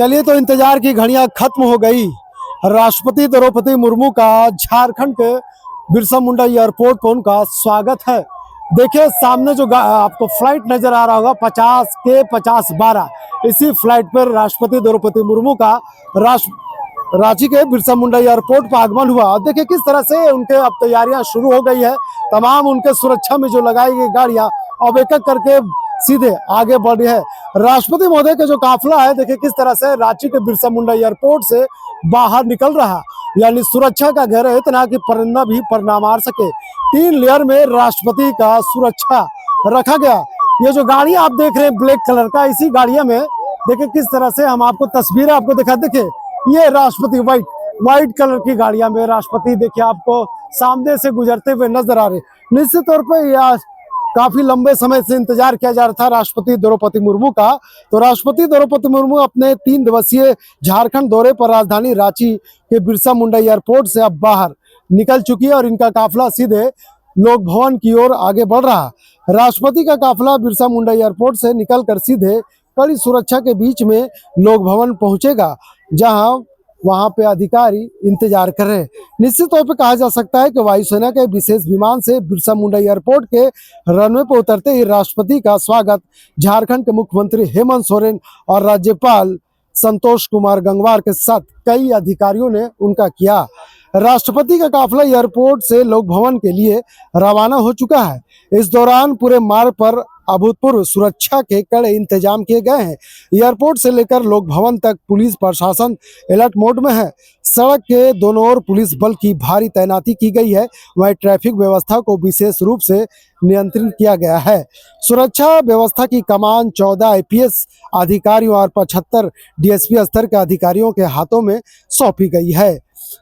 चलिए तो इंतजार की घड़ियां खत्म हो गई। राष्ट्रपति द्रौपदी मुर्मू का झारखंड के बिरसा मुंडा एयरपोर्ट पर उनका स्वागत है। देखिए सामने जो आपको फ्लाइट नजर आ रहा होगा 50 के 50-12, इसी फ्लाइट पर राष्ट्रपति द्रौपदी मुर्मू का रांची के बिरसा मुंडा एयरपोर्ट पर आगमन हुआ। देखिए किस तरह से उनके अब तैयारियां शुरू हो गई है। तमाम उनके सुरक्षा में जो लगाई गई गाड़ियां अब एक एक करके सीधे आगे बढ़ रही है। राष्ट्रपति महोदय का जो काफिला है देखिए किस तरह से रांची के बिरसा मुंडा एयरपोर्ट से बाहर निकल रहा, यानी सुरक्षा का घेरा इतना कि परिंदा भी पर ना मार सके। 3 लेयर में राष्ट्रपति का सुरक्षा रखा गया। ये जो गाड़ी आप देख रहे हैं ब्लैक कलर का, इसी गाड़ियों में देखिए किस तरह से हम आपको तस्वीरें आपको दिखा। देखिए ये राष्ट्रपति व्हाइट कलर की गाड़ियां में राष्ट्रपति देखिए आपको सामने से गुजरते हुए नजर आ रहे। निश्चित तौर पर यह काफी लंबे समय से इंतजार किया जा रहा था राष्ट्रपति द्रौपदी मुर्मू का। तो राष्ट्रपति द्रौपदी मुर्मू अपने 3 दिवसीय झारखंड दौरे पर राजधानी रांची के बिरसा मुंडा एयरपोर्ट से अब बाहर निकल चुकी है और इनका काफिला सीधे लोक भवन की ओर आगे बढ़ रहा। राष्ट्रपति का काफिला बिरसा मुंडा एयरपोर्ट से निकलकर सीधे कड़ी सुरक्षा के बीच में लोक भवन पहुंचेगा, जहां वहां पे अधिकारी इंतजार कर रहे हैं। निश्चित तौर पे कहा जा सकता है कि वायुसेना के विशेष विमान से बिरसा मुंडा एयरपोर्ट के रनवे पर उतरते ही राष्ट्रपति का स्वागत झारखंड के मुख्यमंत्री हेमंत सोरेन और राज्यपाल संतोष कुमार गंगवार के साथ कई अधिकारियों ने उनका किया। राष्ट्रपति का काफिला एयरपोर्ट से लोक भवन के लिए रवाना हो चुका है। इस दौरान पूरे मार्ग पर अभूतपूर्व सुरक्षा के कड़े इंतजाम किए गए हैं। एयरपोर्ट से लेकर लोक भवन तक पुलिस प्रशासन अलर्ट मोड में है। सड़क के दोनों ओर पुलिस बल की भारी तैनाती की गई है। वहीं ट्रैफिक व्यवस्था को विशेष रूप से नियंत्रित किया गया है। सुरक्षा व्यवस्था की कमान 14 IPS अधिकारियों और 75 DSP स्तर के अधिकारियों के हाथों में सौंपी गई है।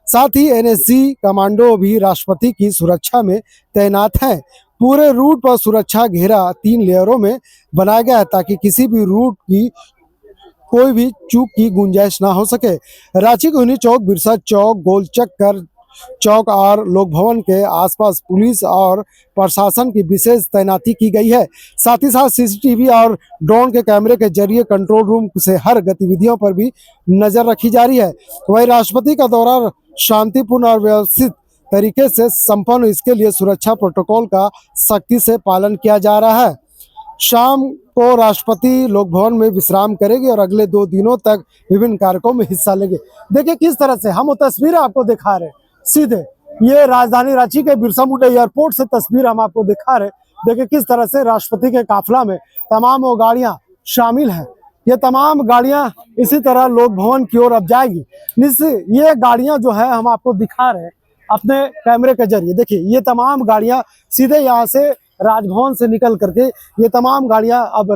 साथ ही NSG कमांडो भी राष्ट्रपति की सुरक्षा में तैनात हैं। पूरे रूट पर सुरक्षा घेरा 3 लेयरों में बनाया गया है ताकि किसी भी रूट की कोई भी चूक की गुंजाइश ना हो सके। रांची के चौक, बिरसा चौक, गोल चक्कर चौक और लोक भवन के आसपास पुलिस और प्रशासन की विशेष तैनाती की गई है। साथ ही साथ CCTV और ड्रोन के कैमरे के जरिए कंट्रोल रूम से हर गतिविधियों पर भी नजर रखी जा रही है। वहीं राष्ट्रपति का दौरा शांतिपूर्ण और व्यवस्थित तरीके से संपन्न, इसके लिए सुरक्षा प्रोटोकॉल का सख्ती से पालन किया जा रहा है। शाम को राष्ट्रपति लोक भवन में विश्राम करेंगे और अगले 2 दिनों तक विभिन्न कार्यक्रमों में हिस्सा लेंगे। देखिए किस तरह से हम वो तस्वीरें आपको दिखा रहे हैं। सीधे ये राजधानी रांची के बिरसा मुंडा एयरपोर्ट से तस्वीर हम आपको दिखा रहे। देखिए किस तरह से राष्ट्रपति के काफिला में तमाम वो गाड़ियां शामिल हैं। ये तमाम गाड़ियां इसी तरह लोक भवन की ओर अब जाएगी। निश्चित ये गाड़ियां जो है हम आपको दिखा रहे हैं अपने कैमरे के जरिए। देखिए ये तमाम गाड़ियां सीधे यहाँ से राजभवन से निकल करके, ये तमाम गाड़ियां अब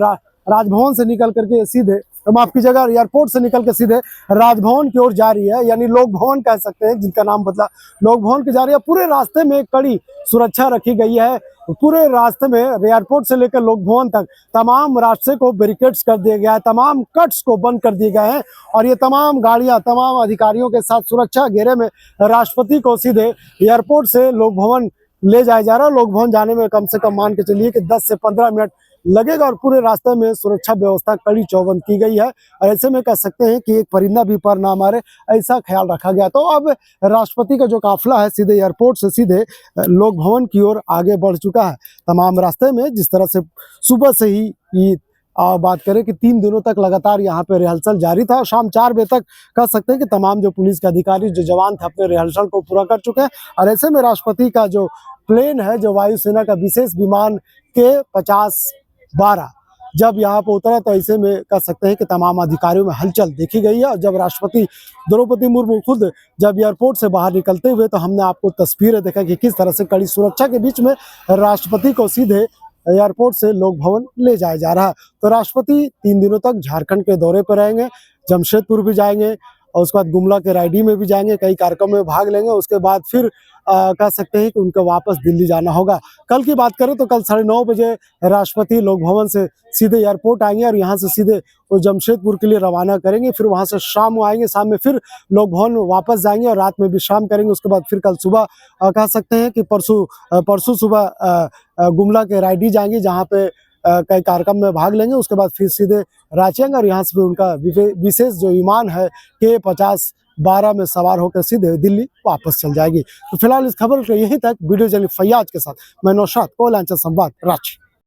राजभवन से निकल करके सीधे माफ की जगह एयरपोर्ट से निकल के सीधे राजभवन की ओर जा रही है, यानी लोक भवन कह सकते हैं जिनका नाम बदला, लोक भवन की जा रही है। पूरे रास्ते में कड़ी सुरक्षा रखी गई है। पूरे रास्ते में एयरपोर्ट से लेकर लोक भवन तक तमाम रास्ते को बैरिकेड्स कर दिया गया है, तमाम कट्स को बंद कर दिए गए हैं और ये तमाम गाड़ियां तमाम अधिकारियों के साथ सुरक्षा घेरे में राष्ट्रपति को सीधे एयरपोर्ट से लोक भवन ले जाया जा रहा है। लोक भवन जाने में कम से कम मान के चलिए कि 10 से 15 मिनट लगेगा और पूरे रास्ते में सुरक्षा व्यवस्था कड़ी चौबंद की गई है और ऐसे में कह सकते हैं कि एक परिंदा भी पर ना मारे, ऐसा ख्याल रखा गया। तो अब राष्ट्रपति का जो काफिला है सीधे एयरपोर्ट से सीधे लोक भवन की ओर आगे बढ़ चुका है। तमाम रास्ते में जिस तरह से सुबह से ही बात करें कि 3 दिनों तक लगातार यहाँ पे रिहर्सल जारी था। शाम 4 बजे तक कह सकते हैं कि तमाम जो पुलिस के अधिकारी, जो जवान थे, अपने रिहर्सल को पूरा कर चुके हैं और ऐसे में राष्ट्रपति का जो प्लेन है, जो वायुसेना का विशेष विमान के 50-12 जब यहाँ पर उतरा तो ऐसे में कह सकते हैं कि तमाम अधिकारियों में हलचल देखी गई है। और जब राष्ट्रपति द्रौपदी मुर्मू खुद जब एयरपोर्ट से बाहर निकलते हुए तो हमने आपको तस्वीरें देखा कि किस तरह से कड़ी सुरक्षा के बीच में राष्ट्रपति को सीधे एयरपोर्ट से लोक भवन ले जाया जा रहा है। तो राष्ट्रपति 3 दिनों तक झारखंड के दौरे पर रहेंगे, जमशेदपुर भी जाएंगे और उसके बाद गुमला के रायडी में भी जाएंगे, कई कार्यक्रम में भाग लेंगे। उसके बाद फिर कह सकते हैं कि उनको वापस दिल्ली जाना होगा। कल की बात करें तो कल 9:30 बजे राष्ट्रपति लोक भवन से सीधे एयरपोर्ट आएंगे और यहाँ से सीधे वो जमशेदपुर के लिए रवाना करेंगे। फिर वहाँ से शाम को आएंगे, शाम में फिर लोक भवन वापस जाएंगे और रात में विश्राम करेंगे। उसके बाद फिर कल सुबह कह सकते हैं कि परसों सुबह गुमला के रायडी जाएंगे, जहाँ पे कई कार्यक्रम में भाग लेंगे। उसके बाद फिर सीधे रांची आएंगे और यहाँ से भी उनका विशेष जो विमान है K50-12 में सवार होकर सीधे दिल्ली वापस चल जाएगी। तो फिलहाल इस खबर के यहीं तक। वीडियो जर्नलिस्ट फैयाज के साथ मैं नौशाद, कोयलांचल संवाद, रांची।